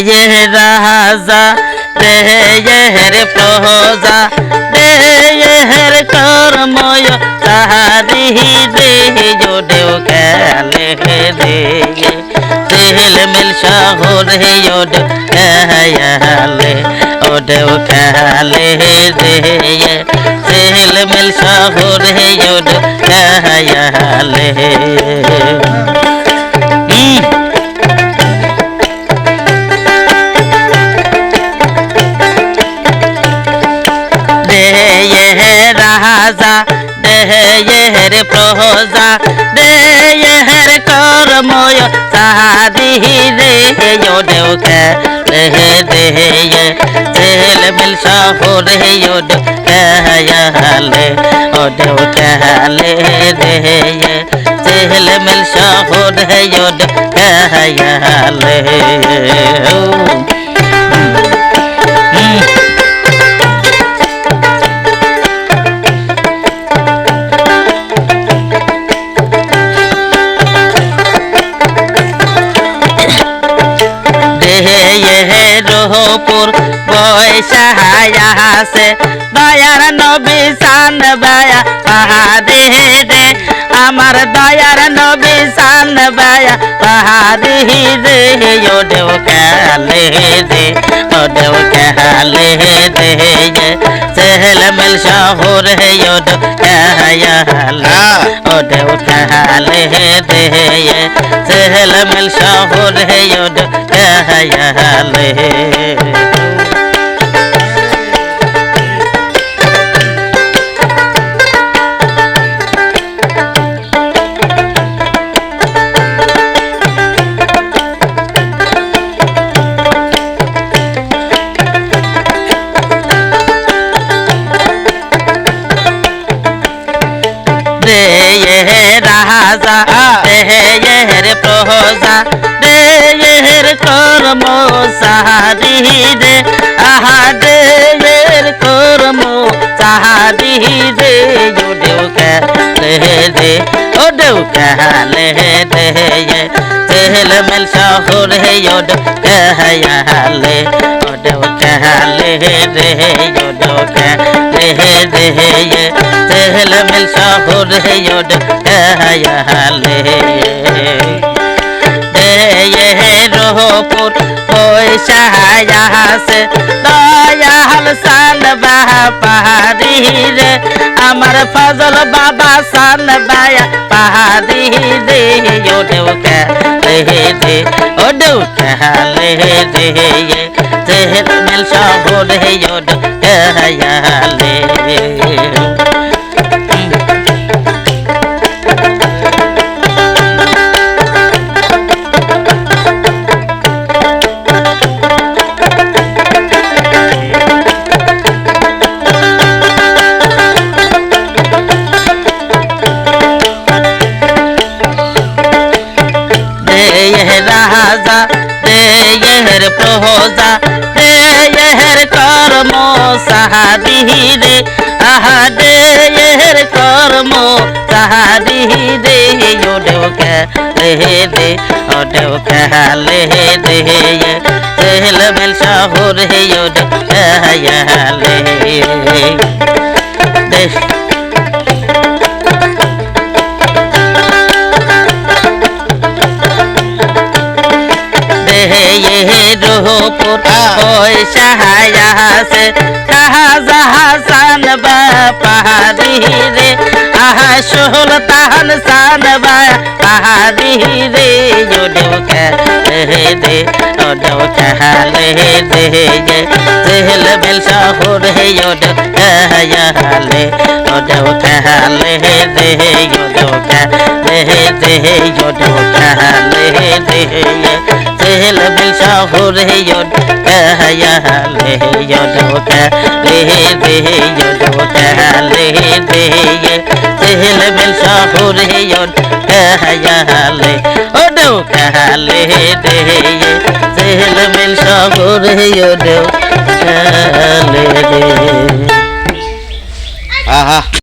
ये राजा दे ये प्रजा दे ये कर्मय तारी दे जो देव काले दे दिल मिल शहर यो काले ओ देव काले दे दिल मिल शहर यो काले राजा दे ये प्रजा दे ये कर्मय सादी रे यो देव काले दे दिल मिल शहर यो काले ओ देव काले दे दिल मिल शहर यो काले रोहपुर पैसा यहाँ से दयार नबी शान बाया पहाड़ी रे আমার দয়ার নবী শান বায়া পাহাড়ি রে ও দেও কালে রে ও দেও কালে রে চেহল মিল শহর হে ও কায়ালা ও দেও কালে রে চেহল মিল শহর হে ও কায়ালে राजा दे ये प्रजा दे ये कर्म सारी रे आहा दे ये कर्म सारी रे यो देव काले रे ओ देव काले रे तेल मिल शहर है यो काले ओ देव काले रे यो देव काले रे तेल मिल शहर है यो काले रोहपुर पैसा यहाँ से दयाल शान बाहा पहाड़ी रे আমার ফজল বাবা শান বায়া পহাড়ি রে ও দেও কালে রে ও দেও কালে রে তেল মিল শহর হে ও কায়ালে राजा दे ये प्रजा दे ये कर्म सारी रे आहा दे ये कर्म सारी रे यो देव काले रे ओ देव काले रे तेल मिल शहर हे यो कायाले ये रोहपुर पैसा यहाँ से कहा जहाँ शान बा पहाड़ी रे आहा सुल्तान शान बा पहाड़ी रे यो देव काले रे ओ देव काले रे तेल मिल शहर है यो कायाले ओ देव काले रे यो देव काले रे यो देव काले रे तेल मिल शहर है यो कायाले यो देव काले रे यो देव काले रे तेल मिल शहर है यो कायाले ओ देव काले रे तेल मिल शहर है यो देव काले रे आहा।